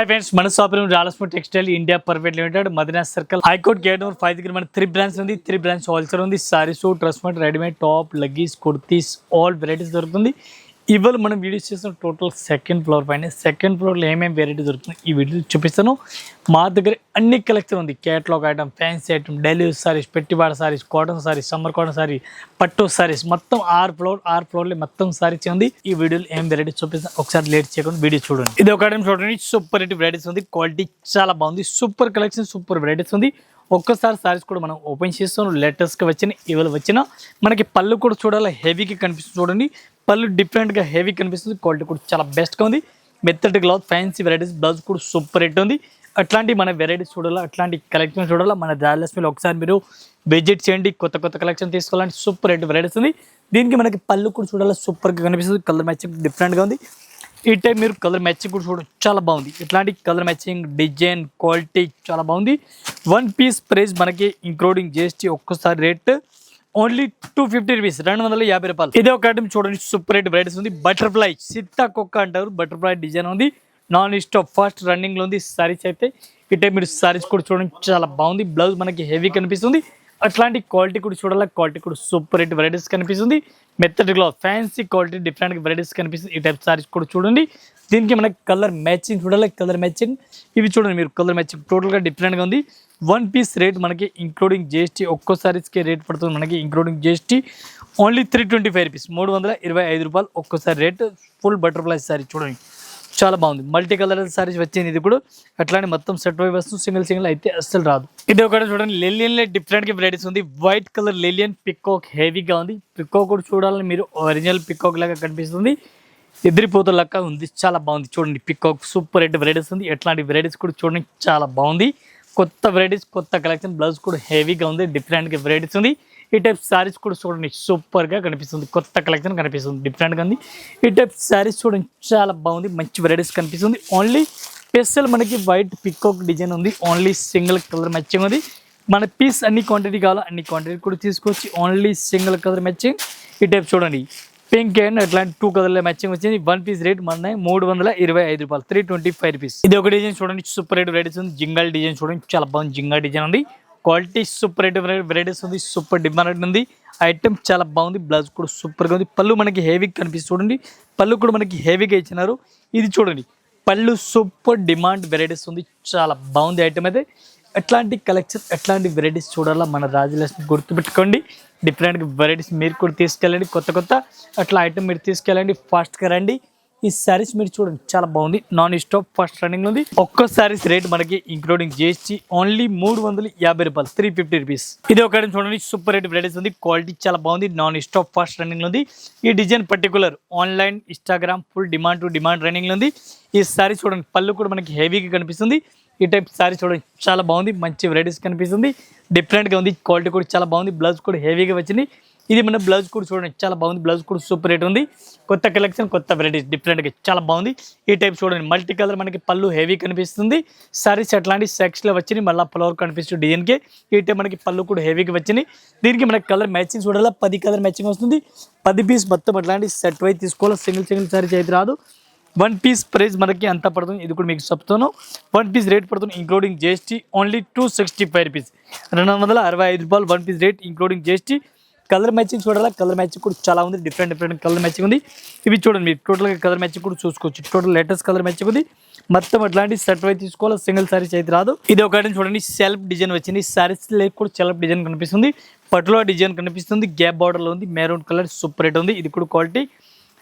Hi friends, మన shop రాలస్మో textile India private limited Madina circle high court gate number 5 దగ్గర మన 3 బ్రాంచ్ ఉంది. 3 బ్రాంచ్ హోల్సేల్ ఉంది. Saris, dress material, readymade, top, leggings, kurtis all varieties దొరుకుతుంది. ఇవాళ మనం వీడియోస్ చేసిన టోటల్ సెకండ్ ఫ్లోర్ పైన. సెకండ్ ఫ్లోర్లో ఏమేమి వెరైటీ దొరుకుతుంది ఈ వీడియో చూపిస్తాను. మా దగ్గర అన్ని కలెక్షన్ ఉంది. Catalogue item, fancy item, daily use saris, పెట్టిబాడ saris, cotton saris, summer cotton sari, పట్టు సారీస్, మొత్తం 6 ఫ్లోర్లో మొత్తం సారీస్ ఉంది. ఈ వీడియోలో ఏం వెరైటీ చూపిస్తాను, ఒకసారి లేట్ చేయకుండా వీడియో చూడండి. ఇది ఒక ఐటమ్ చూడండి, సూపర్ హిట్ వెరైటీస్ ఉంది. క్వాలిటీ చాలా బాగుంది. సూపర్ కలెక్షన్, సూపర్ వెరైటీస్ ఉంది. ఒక్కసారి సారీస్ కూడా మనం ఓపెన్ చేస్తాం. లేటెస్ట్గా వచ్చిన ఇవాళ వచ్చిన మనకి పళ్ళు కూడా చూడాలి, హెవీగా కనిపిస్తుంది. చూడండి, పళ్ళు డిఫరెంట్గా హెవీ కనిపిస్తుంది. క్వాలిటీ కూడా చాలా బెస్ట్గా ఉంది. మెత్తటి క్లాత్, ఫ్యాన్సీ వెరైటీస్, బ్లౌజ్ కూడా సూపర్ హిట్ ఉంది. అట్లాంటి మన వెరైటీస్ చూడాలా, అట్లాంటి కలెక్షన్ చూడాలా, మన రాయలసీమలో ఒకసారి మీరు విజిట్ చేయండి. కొత్త కలెక్షన్ తీసుకోవాలంటే సూపర్ హిట్ వెరైటీస్ ఉంది. దీనికి మనకి పళ్ళు కూడా చూడాలి, సూపర్గా కనిపిస్తుంది. కలర్ మ్యాచింగ్ డిఫరెంట్గా ఉంది. ఈ టైప్ మీరు కలర్ మ్యాచింగ్ కూడా చూడండి, చాలా బాగుంది. ఇట్లాంటి కలర్ మ్యాచింగ్, డిజైన్, క్వాలిటీ చాలా బాగుంది. 1 పీస్ ప్రైస్ మనకి ఇంక్లూడింగ్ జిఎస్టీ ఒక్కసారి రేట్ ఓన్లీ 250 రూపీస్, 250 రూపాయలు. ఇదే ఒక ఐటమ్ చూడండి, సూపర్ రేట్ వెరైటీస్ ఉంది. బటర్ఫ్లై సీతాకొక్క అంటారు. బటర్ఫ్లై డిజైన్ ఉంది. నాన్ స్టాప్ ఫాస్ట్ రన్నింగ్లో ఉంది. సారీస్ అయితే ఈ టైప్ మీరు సారీస్ కూడా చూడండి, చాలా బాగుంది. బ్లౌజ్ మనకి హెవీ కనిపిస్తుంది. అట్లాంటి క్వాలిటీ కూడా చూడాలి, క్వాలిటీ కూడా సూపర్ రేట్ వెరైటీస్ కనిపిస్తుంది. మెత్తడి cloth, fancy quality, different varieties కనిపిస్తుంది. ఈ టైప్ సారీస్ కూడా చూడండి. దీనికి మనకి కలర్ మ్యాచింగ్ చూడాలి, కలర్ మ్యాచింగ్ ఇవి చూడండి మీరు. కలర్ మ్యాచింగ్ టోటల్గా డిఫరెంట్గా ఉంది. 1 పీస్ రేట్ మనకి ఇంక్లూడింగ్ జిఎస్టీ ఒక్కో సారీస్కి రేట్ పడుతుంది మనకి ఇంక్లూడింగ్ జిఎస్టీ ఓన్లీ 325 రూపీస్, 325 రూపాయలు ఒక్కోసారి రేట్. ఫుల్ బటర్ఫ్లై సారీ చూడండి, చాలా బాగుంది. మల్టీ కలర్ సారీస్ వచ్చింది. ఇది కూడా అట్లానే మొత్తం సెట్ వై వస్తుంది. సింగిల్ అయితే అస్సలు రాదు. ఇది ఒకటి చూడండి, లెలియన్లో డిఫరెంట్గా వెరైటీస్ ఉంది. వైట్ కలర్ లెలియన్ పికాక్ హెవీగా ఉంది. పికాక్ కూడా చూడాలని మీరు ఒరిజినల్ పికాక్ లాగా కనిపిస్తుంది. ఎదిరిపోత లెక్క ఉంది, చాలా బాగుంది. చూడండి పికాక్ సూపర్ హిట్ వెరైటీస్ ఉంది. ఎట్లాంటి వెరైటీస్ కూడా చూడండి, చాలా బాగుంది. కొత్త వెరైటీస్, కొత్త కలెక్షన్. బ్లౌజ్ కూడా హెవీగా ఉంది. డిఫరెంట్గా వెరైటీస్ ఉంది. ఈ టైప్ శారీస్ కూడా చూడండి, సూపర్గా కనిపిస్తుంది. కొత్త కలెక్షన్ కనిపిస్తుంది, డిఫరెంట్గా ఉంది. ఈ టైప్ శారీస్ చూడండి, చాలా బాగుంది. మంచి వెరైటీస్ కనిపిస్తుంది. ఓన్లీ స్పెషల్ మనకి వైట్ పికాక్ డిజైన్ ఉంది. ఓన్లీ సింగిల్ కలర్ మ్యాచింగ్ ఉంది. మన పీస్ అన్ని క్వాంటిటీ కావాలో అన్ని క్వాంటిటీ కూడా తీసుకొచ్చి ఓన్లీ సింగిల్ కలర్ మ్యాచింగ్. ఈ టైప్ చూడండి, పింక్ అండ్ అట్లాంటి 2 కలర్ల మ్యాచింగ్ వచ్చింది. 1 పీస్ రేట్ మన 325 రూపాయలు, 325 రూపీస్. ఇది ఒక డిజైన్ చూడండి, సూపర్ రేట్ వెరైటీస్ ఉంది. జింగల్ డిజైన్ చూడండి, చాలా బాగుంది. జింగల్ డిజైన్ ఉంది. క్వాలిటీ సూపర్ రేట్ వెరైటీస్ ఉంది. సూపర్ డిమాండ్ ఉంది. ఐటమ్ చాలా బాగుంది. బ్లౌజ్ కూడా సూపర్గా ఉంది. పళ్ళు మనకి హెవీగా కనిపిస్తుంది. చూడండి, పళ్ళు కూడా మనకి హెవీగా ఇచ్చినారు. ఇది చూడండి, పళ్ళు సూపర్ డిమాండ్ వెరైటీస్ ఉంది. చాలా బాగుంది ఐటమ్ అయితే. ఎట్లాంటి కలెక్షన్, ఎట్లాంటి వెరైటీస్ చూడాలా మన రాజలక్ష్మి గుర్తుపెట్టుకోండి. డిఫరెంట్ వెరైటీస్ మీరు కూడా తీసుకెళ్ళండి. కొత్త అట్లా ఐటమ్ మీరు తీసుకెళ్ళండి. ఫాస్ట్గా రండి. ఈ సారీస్ మీరు చూడండి, చాలా బాగుంది. నాన్ స్టాప్ ఫాస్ట్ రన్నింగ్ ఉంది. ఒక్క సారీస్ రేట్ మనకి ఇంక్లూడింగ్ జిఎస్టీ ఓన్లీ 350 రూపాయలు, 350 రూపీస్. ఇది ఒక ఐటమ్ చూడండి, సూపర్ రేట్ వెరైటీస్ ఉంది. క్వాలిటీ చాలా బాగుంది. నాన్ స్టాప్ ఫాస్ట్ రన్నింగ్ ఉంది. ఈ design particular online, Instagram full demand to demand running ఉంది. ఈ సారీ చూడండి, పళ్ళు కూడా మనకి హెవీగా కనిపిస్తుంది. ఈ టైప్ సారీ చూడండి, చాలా బాగుంది. మంచి వెరైటీస్ కనిపిస్తుంది. డిఫరెంట్గా ఉంది. క్వాలిటీ కూడా చాలా బాగుంది. బ్లౌజ్ కూడా హెవీగా వచ్చింది. ఇది మన బ్లౌజ్ కూడా చూడండి, చాలా బాగుంది. బ్లౌజ్ కూడా సూపర్ రేట్ ఉంది. కొత్త కలెక్షన్, కొత్త వెరైటీస్, డిఫరెంట్గా చాలా బాగుంది. ఈ టైప్ చూడండి, మల్టీ కలర్ మనకి పళ్ళు హెవీ కనిపిస్తుంది. సారీస్ అట్లాంటి సెక్స్లో వచ్చినాయి. మళ్ళీ ఫ్లవర్ కనిపిస్తుంది డిజైన్కి. ఈ టైప్ మనకి పళ్ళు కూడా హెవీగా వచ్చినాయి. దీనికి మనకి కలర్ మ్యాచింగ్ చూడాలా, 10 కలర్ మ్యాచింగ్ వస్తుంది. 10 పీస్ మొత్తం అట్లాంటి సెట్ వైజ్ తీసుకోవాలి. సింగిల్ సారీస్ అయితే రాదు. 1 పీస్ ప్రైస్ మనకి అంత పడుతుంది. ఇది కూడా మీకు చెప్తాను. 1 పీస్ రేట్ పడుతుంది ఇంక్లూడింగ్ జిఎస్టీ ఓన్లీ 265 రూపీస్, 265 రూపాయలు. 1 piece rate including GST. Colour matching చూడాలా, కలర్ మ్యాచింగ్ కూడా చాలా ఉంది. డిఫరెంట్ కలర్ మ్యాచింగ్ ఉంది. ఇవి చూడండి మీరు టోటల్గా కలర్ మ్యాచింగ్ కూడా చూసుకోవచ్చు. టోటల్ లేటెస్ట్ కలర్ మ్యాచింగ్ ఉంది. మొత్తం అట్లాంటి సెట్ వైజ్ తీసుకోవాలి. సింగిల్ సారీస్ అయితే రాదు. ఇది ఒక ఐటమ్ చూడండి, సెల్ఫ్ డిజైన్ వచ్చింది. సారీస్ లేక కూడా సెల్ఫ్ డిజైన్ కనిపిస్తుంది. పట్టులో డిజైన్ కనిపిస్తుంది. గ్యాప్ బార్డర్లో ఉంది. మెరూన్ కలర్ సూపర్ రేట్ ఉంది. ఇది కూడా క్వాలిటీ.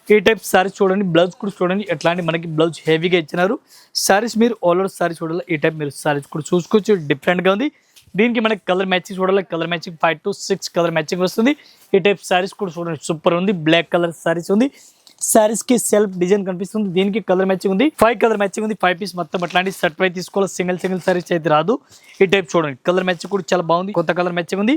ఈ టైప్ సారీస్ చూడండి. బ్లౌజ్ కూడా చూడండి, ఎట్లాంటి మనకి బ్లౌజ్ హెవీగా ఇచ్చినారు. సారీస్ మీరు ఆల్ ఓవర్ సారీస్ చూడాలి. ఈ టైప్ మీరు సారీస్ కూడా చూసుకోవచ్చు. డిఫరెంట్గా ఉంది. దీనికి మనకి కలర్ మ్యాచింగ్ చూడాలి. Colour matching 5 to 6 colour matching వస్తుంది. ఈ టైప్ సారీస్ కూడా చూడండి, సూపర్ ఉంది. బ్లాక్ కలర్ సారీస్ ఉంది. సారీస్ కి సెల్ఫ్ డిజైన్ కనిపిస్తుంది. దీనికి కలర్ మ్యాచింగ్ ఉంది. 5 కలర్ మ్యాచింగ్ ఉంది. 5 పీస్ మొత్తం అట్లాంటి సెట్ వై తీసుకోవాలి. సింగిల్ సారీస్ అయితే రాదు. ఈ టైప్ చూడండి, కలర్ మ్యాచింగ్ కూడా చాలా బాగుంది. కొత్త కలర్ మ్యాచింగ్ ఉంది.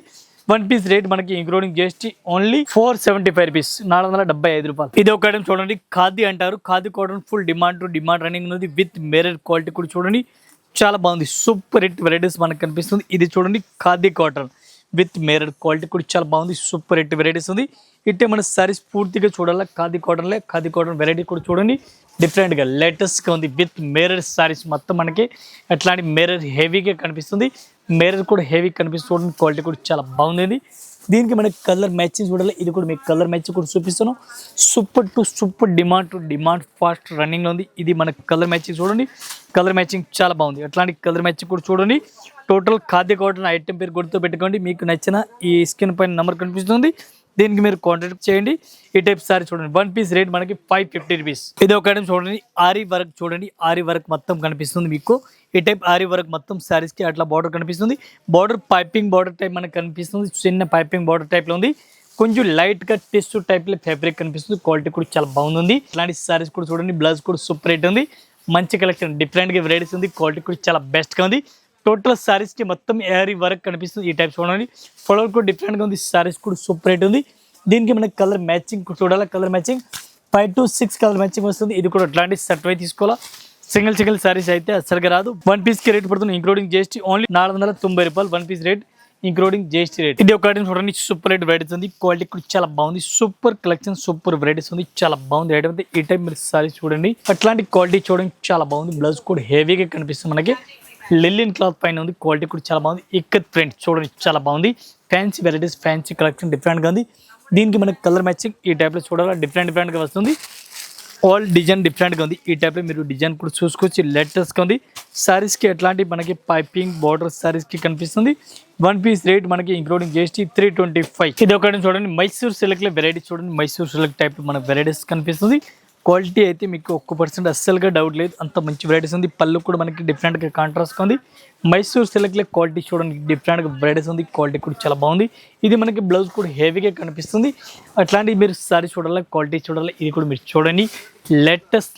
1 పీస్ రేట్ మనకి ఇంక్లూడింగ్ జిఎస్టీ ఓన్లీ 475 రూపీస్, 475 రూపాయలు. ఇది ఒక ఐటమ్ చూడండి, ఖాదీ అంటారు. Khadi cotton full demand to demand running ఉంది. విత్ మిర్రర్ క్వాలిటీ కూడా చూడండి, చాలా బాగుంది. సూపర్ హిట్ వెరైటీస్ మనకు కనిపిస్తుంది. ఇది చూడండి, khadi cotton with mirror quality కూడా చాలా బాగుంది. సూపర్ హిట్ వెరైటీస్ ఉంది. ఇట్టే మన సారీస్ పూర్తిగా చూడాలా ఖాదీ కాటన్ వెరైటీ కూడా చూడండి. డిఫరెంట్గా లేటెస్ట్గా ఉంది. విత్ మిర్రర్ సారీస్ మొత్తం మనకి అట్లాంటి మిర్రర్ హెవీగా కనిపిస్తుంది. మిర్రర్ కూడా హెవీ కనిపిస్తుంది. క్వాలిటీ కూడా చాలా బాగుంది. దీనికి మనకి కలర్ మ్యాచింగ్ చూడాలి. ఇది కూడా మీకు కలర్ మ్యాచింగ్ కూడా చూపిస్తాను. Super to super demand fast రన్నింగ్లో ఉంది. ఇది మనకి కలర్ మ్యాచింగ్ చూడండి. కలర్ మ్యాచింగ్ చాలా బాగుంది. అట్లాంటి కలర్ మ్యాచింగ్ కూడా చూడండి. టోటల్ ఖాదీ కాటన్ ఐటెం పేరు గుర్తు పెట్టుకోండి. మీకు నచ్చిన ఈ స్క్రీన్ పైన నెంబర్ కనిపిస్తుంది. దీనికి మీరు కాంటాక్ట్ చేయండి. ఈ టైప్ సారీ చూడండి. 1 పీస్ రేట్ మనకి 550 రూపీస్. ఇది ఒక ఐటమ్ చూడండి. ఆరీ వర్క్ చూడండి. ఆరీ వర్క్ మొత్తం కనిపిస్తుంది మీకు. ఈ టైప్ ఆరీ వర్క్ మొత్తం సారీస్ కి అట్లా బార్డర్ కనిపిస్తుంది. బార్డర్ పైపింగ్ బార్డర్ టైప్ మనకి కనిపిస్తుంది. చిన్న పైపింగ్ బార్డర్ టైప్ లో ఉంది. కొంచెం లైట్ గా టిష్యూ టైప్ లో ఫ్యాబ్రిక్ కనిపిస్తుంది. క్వాలిటీ కూడా చాలా బాగుంది. ఇట్లాంటి సారీస్ కూడా చూడండి. బ్లౌజ్ కూడా సూపర్ రేట్ ఉంది. మంచి కలెక్షన్ డిఫరెంట్ గా వెరైటీస్ ఉంది. క్వాలిటీ కూడా చాలా బెస్ట్ గా ఉంది. టోటల్ సారీస్ కి మొత్తం ఏరీ వర్క్ కనిపిస్తుంది. ఈ టైప్ చూడండి. ఫ్లవర్ కూడా డిఫరెంట్ గా ఉంది. సారీస్ కూడా సూపర్ రేట్ ఉంది. దీనికి మనకి కలర్ మ్యాచింగ్ చూడాలి. Colour matching 5 to 6 colour matching వస్తుంది. ఇది కూడా అట్లాంటి సెట్ వై తీసుకోవాలా. సింగిల్ సారీస్ అయితే అసలుగా రాదు. 1 పీస్ కి రేట్ పడుతుంది ఇంక్లూడింగ్ జిఎస్టీ ఓన్లీ 490 రూపాయలు. 1 piece rate including GST rate. ఇది ఒక ఐటమ్ చూడండి. సూపర్ రేట్ వెరైటీస్ ఉంది. క్వాలిటీ కూడా చాలా బాగుంది. సూపర్ కలెక్షన్ సూపర్ వెరైటీస్ ఉంది. చాలా బాగుంది ఐటమ్ అయితే. ఈ టైప్ మీరు సారీస్ చూడండి. అట్లాంటి క్వాలిటీ చూడండి చాలా బాగుంది. బ్లౌజ్ కూడా హెవీగా కనిపిస్తుంది మనకి. లిలిన్ క్లాత్ పైన ఉంది. క్వాలిటీ కూడా చాలా బాగుంది. ఇక్కత్ ప్రింట్ చూడండి చాలా బాగుంది. ఫ్యాన్సీ వెరైటీస్ ఫ్యాన్సీ కలెక్షన్ డిఫరెంట్గా ఉంది. దీనికి మనకి కలర్ మ్యాచింగ్ ఈ టైప్లో చూడాలి. డిఫరెంట్గా వస్తుంది. ఆల్ డిజైన్ డిఫరెంట్గా ఉంది. ఈ టైప్లో మీరు డిజైన్ కూడా చూసుకోవచ్చు. లేటెస్ట్గా ఉంది. సారీస్కి ఎట్లాంటి మనకి పైపింగ్ బార్డర్ సారీస్కి కనిపిస్తుంది. 1 పీస్ రేట్ మనకి ఇంక్లూడింగ్ జిఎస్టీ 325. ఇది ఒకటి చూడండి. మైసూర్ సిల్క్లో వెరైటీ చూడండి. మైసూర్ సిల్క్ టైప్ మనకి వెరైటీస్ కనిపిస్తుంది. క్వాలిటీ అయితే మీకు 1% అస్సలుగా డౌట్ లేదు. అంత మంచి వెరైటీస్ ఉంది. పళ్ళు కూడా మనకి డిఫరెంట్గా కాంట్రాస్ట్గా ఉంది. మైసూర్ సిల్క్లో క్వాలిటీ చూడండి. డిఫరెంట్గా వెరైటీస్ ఉంది. క్వాలిటీ కూడా చాలా బాగుంది. ఇది మనకి బ్లౌజ్ కూడా హెవీగా కనిపిస్తుంది. అట్లాంటివి మీరు సారీ చూడాలి. క్వాలిటీ చూడాలి. ఇది కూడా మీరు చూడండి. Latest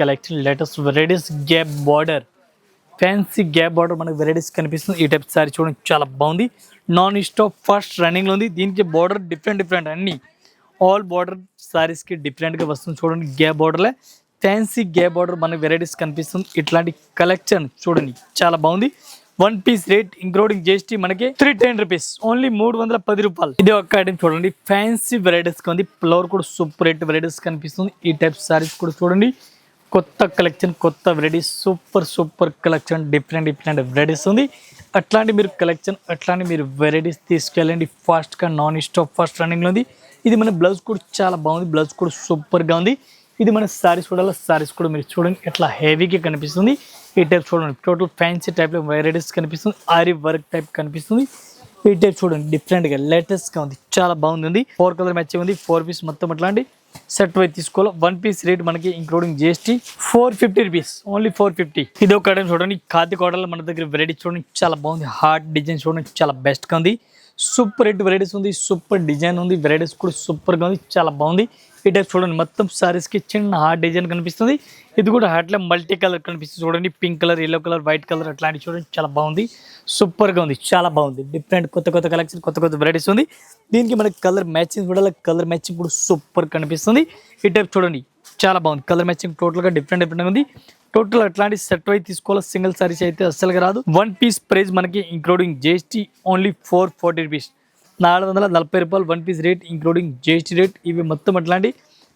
collection latest varieties gap border fancy gap border మనకి వెరైటీస్ కనిపిస్తుంది. ఈ టైప్ సారీ చూడండి చాలా బాగుంది. నాన్ స్టాప్ ఫాస్ట్ రన్నింగ్లో ఉంది. దీనికి బార్డర్ డిఫరెంట్ అన్ని ఆల్ బార్డర్ సారీస్కి డిఫరెంట్గా వస్తుంది చూడండి. గ్యాప్ బార్డర్లే ఫ్యాన్సీ గ్యాప్ బార్డర్ మనకి వెరైటీస్ కనిపిస్తుంది. ఇట్లాంటి కలెక్షన్ చూడండి చాలా బాగుంది. 1 పీస్ రేట్ ఇంక్లూడింగ్ జిఎస్టీ మనకి 310 రూపీస్ ఓన్లీ 310 రూపాయలు. ఇది ఒక ఐటమ్ చూడండి. ఫ్యాన్సీ వెరైటీస్ ఉంది. ఫ్లవర్ కూడా సూపర్ రేట్ వెరైటీస్ కనిపిస్తుంది. ఈ టైప్ సారీస్ కూడా చూడండి. కొత్త కలెక్షన్ కొత్త varieties super collection different varieties ఉంది. అట్లాంటి మీరు కలెక్షన్ అట్లాంటి మీరు వెరైటీస్ తీసుకెళ్ళండి. ఫాస్ట్గా నాన్ స్టాప్ ఫాస్ట్ రన్నింగ్లో ఉంది. ఇది మన బ్లౌజ్ కూడా చాలా బాగుంది. బ్లౌజ్ కూడా సూపర్గా ఉంది. ఇది మన సారీస్ చూడాలి. సారీస్ కూడా మీరు చూడండి ఎట్లా హెవీగా కనిపిస్తుంది. ఈ టైప్ చూడండి. టోటల్ ఫ్యాన్సీ టైప్లో వెరైటీస్ కనిపిస్తుంది. ఆరీ వర్క్ టైప్ కనిపిస్తుంది. ఈ టైప్ చూడండి డిఫరెంట్గా లేటెస్ట్గా ఉంది. చాలా బాగుంది. 4 కలర్ మ్యాచింగ్ ఉంది. 4 పీస్ మొత్తం అట్లాంటి సెట్ వై తీసుకోవాలి. 1 పీస్ రేట్ మనకి ఇంక్లూడింగ్ జిఎస్టీ 450 రూపీస్ ఓన్లీ 450. ఇది ఒక ఐటమ్ చూడండి. ఖాదీ కాటన్లో మన దగ్గర వెరైటీ చూడండి చాలా బాగుంది. హార్ట్ డిజైన్ చూడండి చాలా బెస్ట్గా ఉంది. సూపర్ హిట్ వెరైటీస్ ఉంది. సూపర్ డిజైన్ ఉంది. వెరైటీస్ కూడా సూపర్గా ఉంది. చాలా బాగుంది. ఈ టైప్ చూడండి. మొత్తం సారీస్కి చిన్న హార్ట్ డిజైన్ కనిపిస్తుంది. ఇది కూడా హార్ట్లో మల్టీ కలర్ కనిపిస్తుంది చూడండి. Pink colour yellow colour white colour అట్లాంటివి చూడండి చాలా బాగుంది. సూపర్గా ఉంది. చాలా బాగుంది. డిఫరెంట్ కొత్త కలెక్షన్ కొత్త వెరైటీస్ ఉంది. దీనికి మనకి కలర్ మ్యాచింగ్ చూడాలి. కలర్ మ్యాచింగ్ కూడా సూపర్ కనిపిస్తుంది. ఈ టైప్ చూడండి చాలా బాగుంది. కలర్ మ్యాచింగ్ టోటల్గా డిఫరెంట్గా ఉంది. టోటల్ అట్లాంటి సెట్ వై తీసుకోవాలి. సింగిల్ సారీస్ అయితే అస్సలుగా రాదు. 1 పీస్ ప్రైస్ మనకి ఇంక్లూడింగ్ జిఎస్టీ ఓన్లీ 440 రూపీస్ 440 రూపాయలు. 1 piece rate including GST rate. ఇవి మొత్తం అట్లాంటి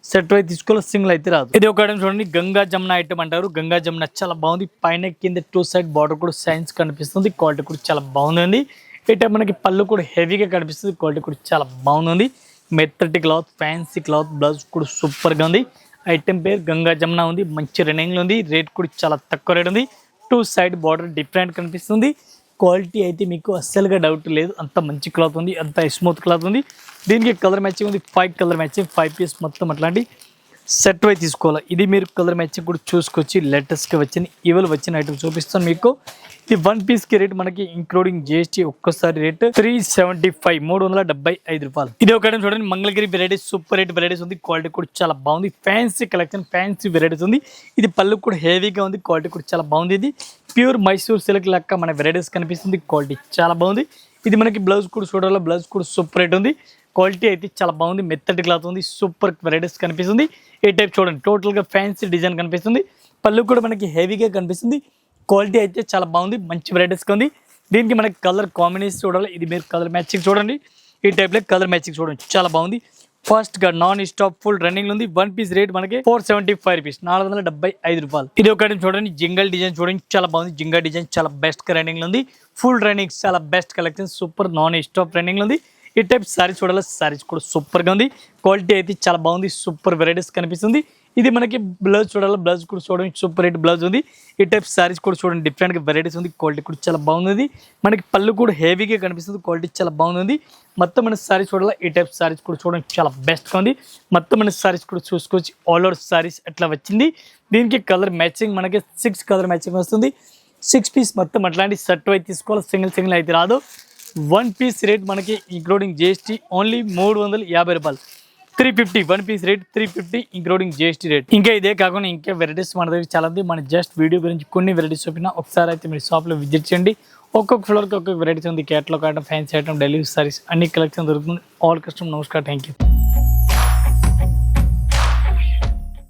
సెట్ వై తీసుకోవాలి. సింగిల్ అయితే రాదు. ఇది ఒక ఐటమ్ చూడండి. గంగా జమున ఐటమ్ అంటారు. గంగా జమున చాలా బాగుంది. పైన కింద 2 సైడ్ బార్డర్ కూడా సైన్స్ కనిపిస్తుంది. క్వాలిటీ కూడా చాలా బాగుంది. ఈ టైప్ మనకి పళ్ళు కూడా హెవీగా కనిపిస్తుంది. క్వాలిటీ కూడా చాలా బాగుంది. మెత్తటి క్లాత్ ఫ్యాన్సీ క్లాత్ బ్లౌజ్ కూడా సూపర్గా ఉంది. ఐటెం పేరు గంగా జమున ఉంది. మంచి రన్నింగ్లో ఉంది. రేట్ కూడా చాలా తక్కువ రేట్ ఉంది. 2 సైడ్ బార్డర్ డిఫరెంట్ కనిపిస్తుంది. క్వాలిటీ అయితే మీకు అస్సలుగా డౌట్ లేదు. అంత మంచి క్లాత్ ఉంది. అంత స్మూత్ క్లాత్ ఉంది. దీనికి కలర్ మ్యాచింగ్ ఉంది. 5 కలర్ మ్యాచింగ్ 5 పీస్ మొత్తం అట్లాంటి సెట్ వై తీసుకోవాలి. ఇది మీరు కలర్ మ్యాచింగ్ కూడా చూసుకొచ్చి లేటెస్ట్గా వచ్చిన ఐటమ్ చూపిస్తాను మీకు. ఇది 1 పీస్కి రేట్ మనకి ఇంక్లూడింగ్ జిఎస్టీ ఒక్కసారి రేట్ 375 375 రూపాయలు. ఇది ఒక ఐటమ్ చూడండి. Mangalagiri varieties super rate varieties ఉంది. క్వాలిటీ కూడా చాలా బాగుంది. ఫ్యాన్సీ కలెక్షన్ ఫ్యాన్సీ వెరైటీస్ ఉంది. ఇది పళ్ళు కూడా హెవీగా ఉంది. క్వాలిటీ కూడా చాలా బాగుంది. ఇది ప్యూర్ మైసూర్ సిల్క్ లెక్క మన వెరైటీస్ కనిపిస్తుంది. క్వాలిటీ చాలా బాగుంది. ఇది మనకి బ్లౌజ్ కూడా చూడాలి. బ్లౌజ్ కూడా సూపర్ రేట్ ఉంది. క్వాలిటీ అయితే చాలా బాగుంది. మెత్తటి క్లాత్ ఉంది. సూపర్ వెరైటీస్ కనిపిస్తుంది. ఈ టైప్ చూడండి. టోటల్గా ఫ్యాన్సీ డిజైన్ కనిపిస్తుంది. పళ్ళు కూడా మనకి హెవీగా కనిపిస్తుంది. క్వాలిటీ అయితే చాలా బాగుంది. మంచి వెరైటీస్గా ఉంది. దీనికి మనకి కలర్ కాంబినేషన్ చూడాలి, ఇది మీరు కలర్ మ్యాచింగ్ చూడండి, ఈ టైప్ లో కలర్ మ్యాచింగ్ చూడండి, చాలా బాగుంది. ఫస్ట్ గా నాన్ స్టాప్ ఫుల్ రన్నింగ్ ఉంది. 1 పీస్ రేట్ మనకి 475 రూపీస్, 475 రూపాయలు. ఇది ఒకటి చూడండి, జింగల్ డిజైన్ చూడండి, చాలా బాగుంది. జింగల్ డిజైన్ చాలా బెస్ట్ రన్నింగ్ ఉంది, ఫుల్ రన్నింగ్ చాలా best collection, super non stop running ఉంది. ఈ టైప్ సారీస్ చూడాలి, సారీస్ కూడా సూపర్ గా ఉంది, క్వాలిటీ అయితే చాలా బాగుంది, సూపర్ వెరైటీస్ కనిపిస్తుంది. ఇది మనకి బ్లౌజ్ చూడాలి, బ్లౌజ్ కూడా చూడండి సూపర్ రేట్ బ్లౌజ్ ఉంది. ఈ టైప్ సారీస్ కూడా చూడండి డిఫరెంట్ గా వెరైటీస్ ఉంది, క్వాలిటీ కూడా చాలా బాగుంది. మనకి పళ్ళు కూడా హెవీగా కనిపిస్తుంది, క్వాలిటీ చాలా బాగుంది. మొత్తం మన సారీస్ చూడాలి, ఈ టైప్ సారీస్ కూడా చూడండి చాలా బెస్ట్గా ఉంది. మొత్తం మన సారీస్ కూడా చూసుకోవచ్చు, ఆల్ ఓవర్ సారీస్ ఎట్లా వచ్చింది. దీనికి కలర్ మ్యాచింగ్ మనకి 6 కలర్ మ్యాచింగ్ వస్తుంది. 6 పీస్ మొత్తం అట్లాంటి సెట్ అయితే తీసుకోవాలి, సింగిల్ అయితే రాదు. 1 పీస్ రేట్ మనకి ఇంక్లూడింగ్ జిఎస్టీ ఓన్లీ 350 రూపాయలు, 350. 1 piece rate 350 including GST rate. ఇంకా ఇదే కాకుండా ఇంకా వెరైటీస్ మన దగ్గర చాలా ఉంది. మన జస్ట్ వీడియో గురించి కొన్ని వెరైటీస్ చూపినా, ఒకసారి అయితే మీరు షాప్లో విజిట్ చేయండి. ఒక్కొక్క ఫ్లోర్కి ఒక్కొక్క వెరైటీస్ ఉంది, catalogue item, fancy item, delivery saris అన్ని కలెక్షన్ దొరుకుతుంది. ఆల్ కస్టమర్ నమస్కారం, థ్యాంక్ యూ.